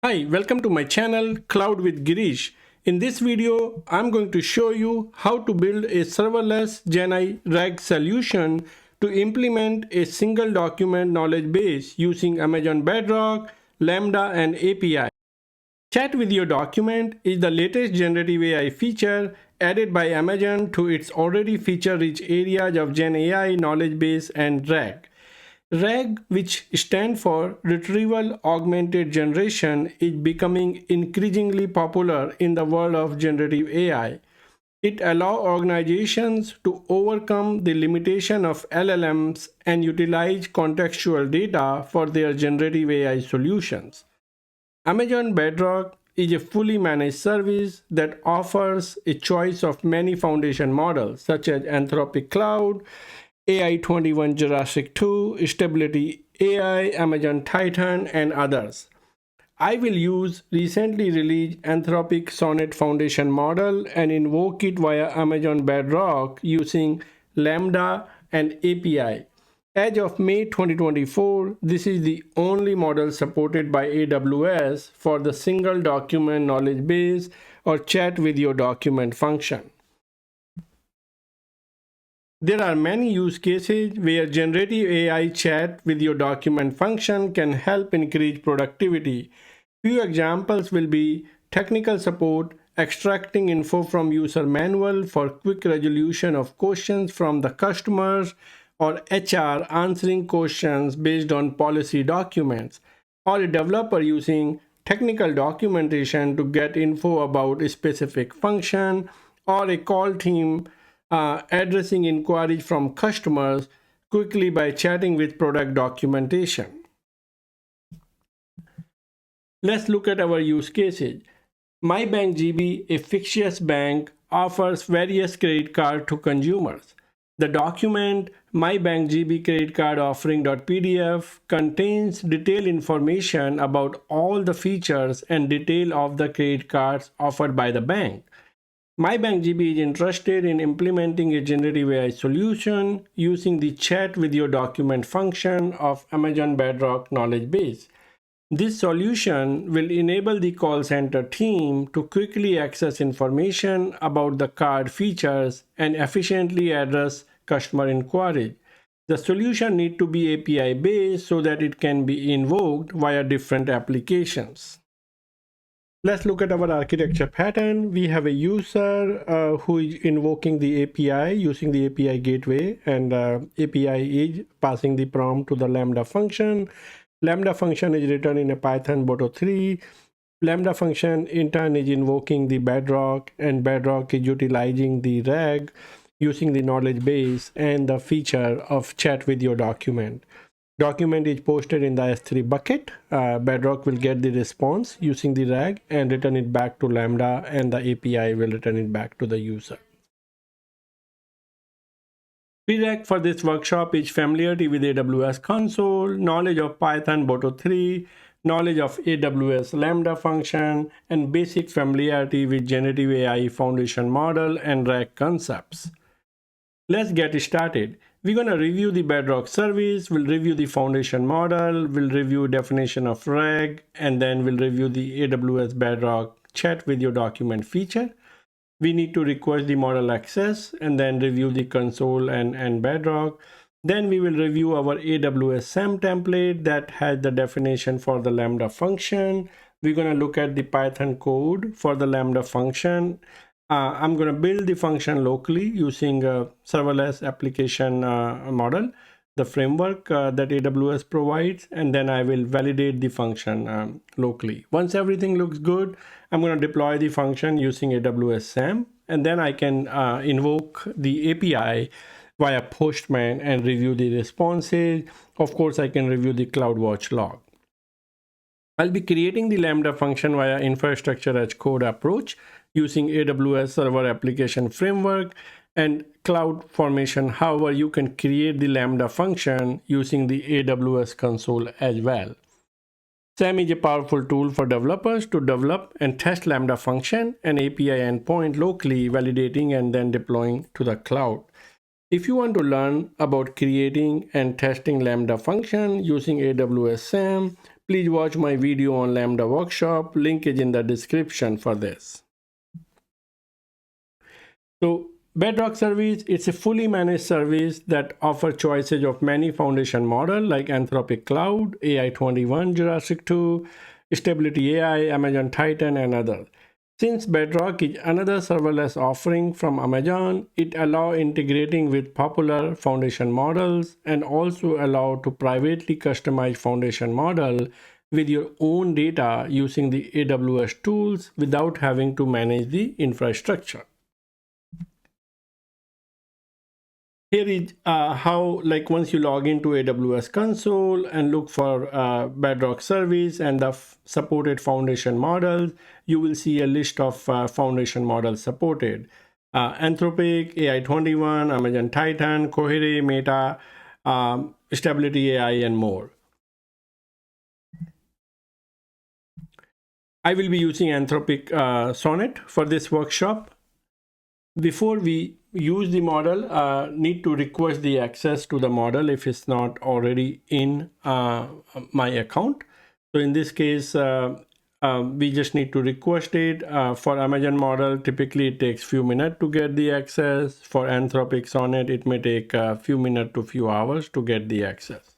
Hi, welcome to my channel Cloud with Girish. In this video, I'm going to show you how to build a serverless GenAI RAG solution to implement a single document knowledge base using Amazon Bedrock, Lambda, and API. Chat with your document is the latest generative AI feature added by Amazon to its already feature-rich areas of Gen AI, knowledge base, and RAG. RAG, which stands for Retrieval Augmented Generation, is becoming increasingly popular in the world of generative AI. It allows organizations to overcome the limitation of LLMs and utilize contextual data for their generative AI solutions. Amazon Bedrock is a fully managed service that offers a choice of many foundation models such as Anthropic Cloud, AI21 Jurassic 2, Stability AI, Amazon Titan, and others. I will use recently released Anthropic Sonnet Foundation model and invoke it via Amazon Bedrock using Lambda and API. As of May 2024, this is the only model supported by AWS for the single document knowledge base or chat with your document function. There are many use cases where generative AI chat with your document function can help increase productivity. Few examples will be technical support, extracting info from user manual for quick resolution of questions from the customers, or HR answering questions based on policy documents, or a developer using technical documentation to get info about a specific function, or a call team addressing inquiries from customers quickly by chatting with product documentation. Let's look at our use cases. MyBankGB, a fictitious bank, offers various credit cards to consumers. The document MyBankGB credit card offering.pdf contains detailed information about all the features and detail of the credit cards offered by the bank. MyBankGB is interested in implementing a generative AI solution using the chat with your document function of Amazon Bedrock knowledge base. This solution will enable the call center team to quickly access information about the card features and efficiently address customer inquiries. The solution needs to be API based so that it can be invoked via different applications. Let's look at our architecture pattern. We have a user who is invoking the API using the API gateway, and API is passing the prompt to the Lambda function. Lambda function is written in a Python Boto 3. Lambda function in turn is invoking the Bedrock, and Bedrock is utilizing the RAG using the knowledge base and the feature of chat with your document. Document is posted in the S3 bucket. Bedrock will get the response using the RAG and return it back to Lambda, and the API will return it back to the user. Prereq for this workshop is familiarity with AWS console, knowledge of Python Boto 3, knowledge of AWS Lambda function, and basic familiarity with generative AI foundation model and RAG concepts. Let's get started. We're going to review the Bedrock service, we'll review the foundation model, we'll review definition of RAG, and then we'll review the AWS Bedrock chat with your document feature. We need to request the model access and then review the console and Bedrock. Then we will review our AWS SAM template that has the definition for the Lambda function. We're going to look at the Python code for the Lambda function. I'm going to build the function locally using a serverless application model, the framework that AWS provides, and then I will validate the function locally. Once everything looks good, I'm going to deploy the function using AWS SAM, and then I can invoke the API via Postman and review the responses. Of course, I can review the CloudWatch log. I'll be creating the Lambda function via infrastructure as code approach using AWS Server Application Framework and CloudFormation. However, you can create the Lambda function using the AWS console as well. SAM is a powerful tool for developers to develop and test Lambda function and API endpoint locally, validating and then deploying to the cloud. If you want to learn about creating and testing Lambda function using AWS SAM, please watch my video on Lambda workshop. Link is in the description for this. So Bedrock service, it's a fully managed service that offers choices of many foundation models like Anthropic Cloud, AI21, Jurassic 2, Stability AI, Amazon Titan, and others. Since Bedrock is another serverless offering from Amazon, it allows integrating with popular foundation models and also allow to privately customize foundation model with your own data using the AWS tools without having to manage the infrastructure. Here is how, like, once you log into AWS console and look for Bedrock service and the supported foundation models, you will see a list of foundation models supported. Anthropic, AI21, Amazon Titan, Cohere, Meta, Stability AI, and more. I will be using Anthropic Sonnet for this workshop. Before we use the model, need to request the access to the model if it's not already in my account. So in this case, we just need to request it. For Amazon model, typically it takes few minutes to get the access. For Anthropic Sonnet, it may take a few minutes to few hours to get the access.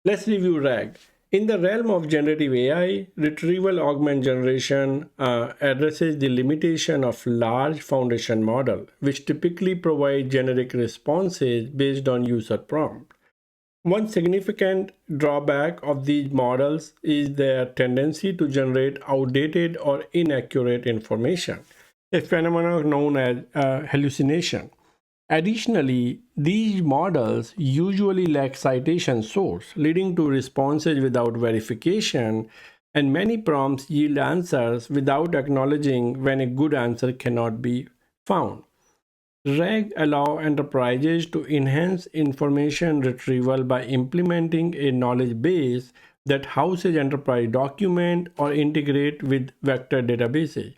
Let's review RAG. In the realm of generative AI, Retrieval Augmented Generation addresses the limitation of large foundation model, which typically provide generic responses based on user prompt. One significant drawback of these models is their tendency to generate outdated or inaccurate information, a phenomenon known as hallucination. Additionally, these models usually lack citation source, leading to responses without verification, and many prompts yield answers without acknowledging when a good answer cannot be found. RAG allow enterprises to enhance information retrieval by implementing a knowledge base that houses enterprise document or integrate with vector databases.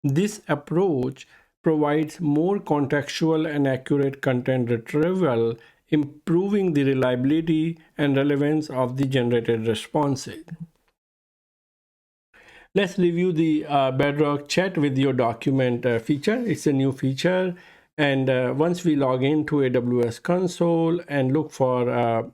This approach provides more contextual and accurate content retrieval, improving the reliability and relevance of the generated responses. Let's review the Bedrock chat with your document feature. It's a new feature. And once we log into AWS console and look for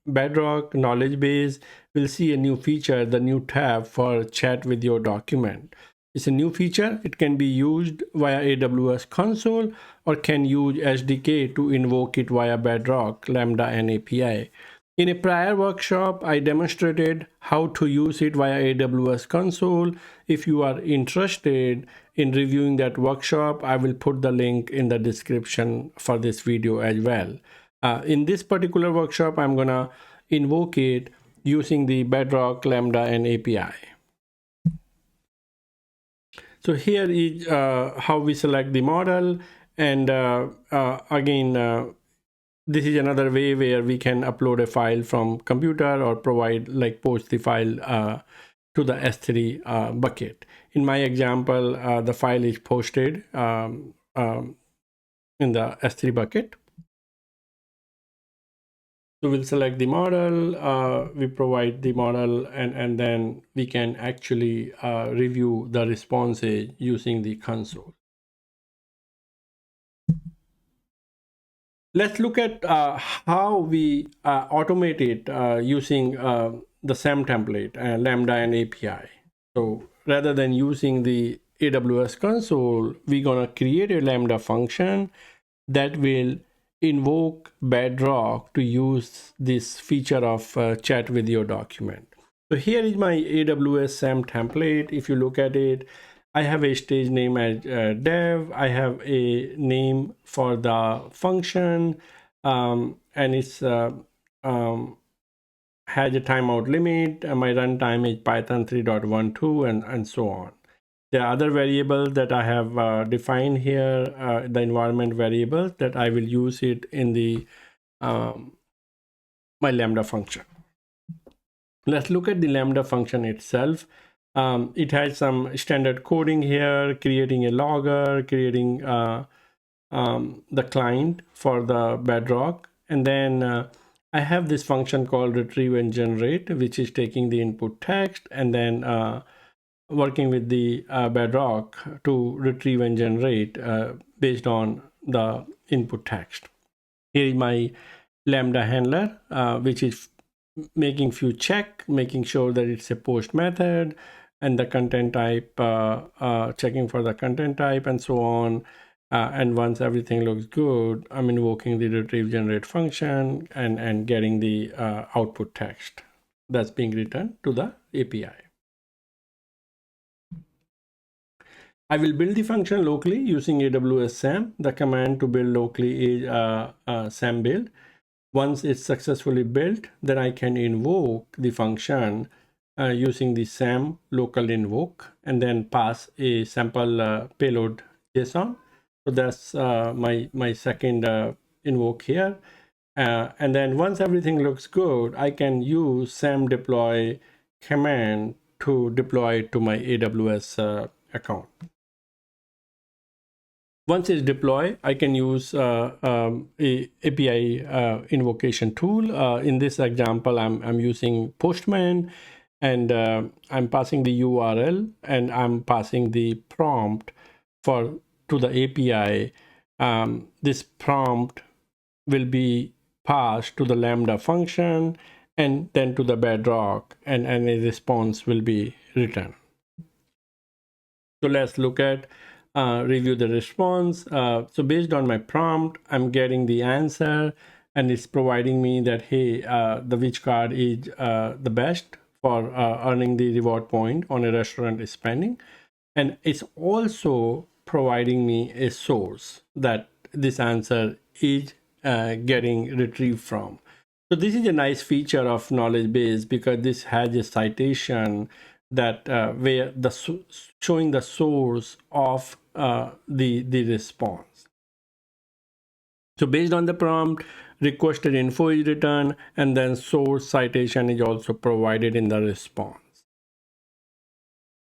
Bedrock knowledge base, we'll see a new feature, the new tab for chat with your document. It's a new feature. It can be used via AWS console or can use SDK to invoke it via Bedrock, Lambda, and API. In a prior workshop, I demonstrated how to use it via AWS console. If you are interested in reviewing that workshop, I will put the link in the description for this video as well. In this particular workshop, I'm gonna invoke it using the Bedrock, Lambda, and API. So here is how we select the model, and again, this is another way where we can upload a file from computer or provide, like, post the file to the S3 bucket. In my example, the file is posted in the S3 bucket. So we'll select the model, we provide the model, and then we can actually review the responses using the console. Let's look at how we automate it using the SAM template, Lambda, and API. So rather than using the AWS console, we're gonna create a Lambda function that will invoke Bedrock to use this feature of chat with your document. So here is my AWS SAM template. If you look at it, I have a stage name as dev. I have a name for the function, and it's has a timeout limit. My runtime is Python 3.12, and so on. There are other variables that I have defined here, the environment variables that I will use it in the my Lambda function. Let's look at the Lambda function itself. It has some standard coding here, creating a logger, creating the client for the Bedrock, and then I have this function called retrieve and generate, which is taking the input text and then working with the Bedrock to retrieve and generate based on the input text. Here is my Lambda handler, which is making few check, making sure that it's a post method, and the content type, checking for the content type and so on. And once everything looks good, I'm invoking the retrieve generate function and getting the output text that's being returned to the API. I will build the function locally using AWS SAM. The command to build locally is SAM build. Once it's successfully built, then I can invoke the function using the SAM local invoke and then pass a sample payload JSON. So that's my second invoke here. And then once everything looks good, I can use SAM deploy command to deploy it to my AWS account. Once it's deployed, I can use a API invocation tool. In this example, I'm using Postman, and I'm passing the URL and I'm passing the prompt to the API. This prompt will be passed to the Lambda function and then to the Bedrock, and a response will be returned. So let's look at review the response. So based on my prompt, I'm getting the answer, and it's providing me that, hey, the which card is the best for earning the reward point on a restaurant spending. And it's also providing me a source that this answer is getting retrieved from. So this is a nice feature of knowledge base because this has a citation that where showing the source of the response. So based on the prompt, requested info is returned, and then source citation is also provided in the response.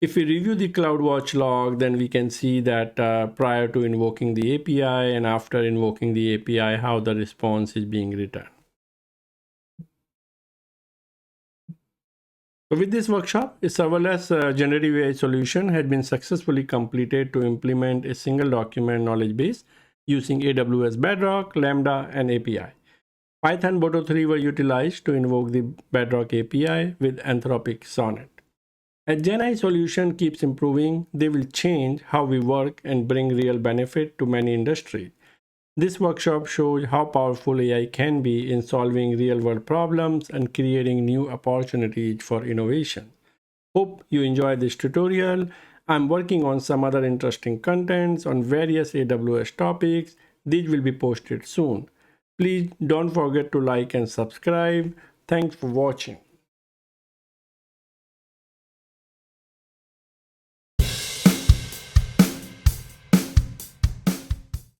If we review the CloudWatch log, then we can see that prior to invoking the API and after invoking the API, how the response is being returned. So with this workshop, a serverless generative AI solution had been successfully completed to implement a single document knowledge base using AWS Bedrock, Lambda, and API. Python Boto 3 were utilized to invoke the Bedrock API with Anthropic Sonnet. As GenAI solution keeps improving, they will change how we work and bring real benefit to many industries. This workshop shows how powerful AI can be in solving real-world problems and creating new opportunities for innovation. Hope you enjoyed this tutorial. I'm working on some other interesting contents on various AWS topics. These will be posted soon. Please don't forget to like and subscribe. Thanks for watching.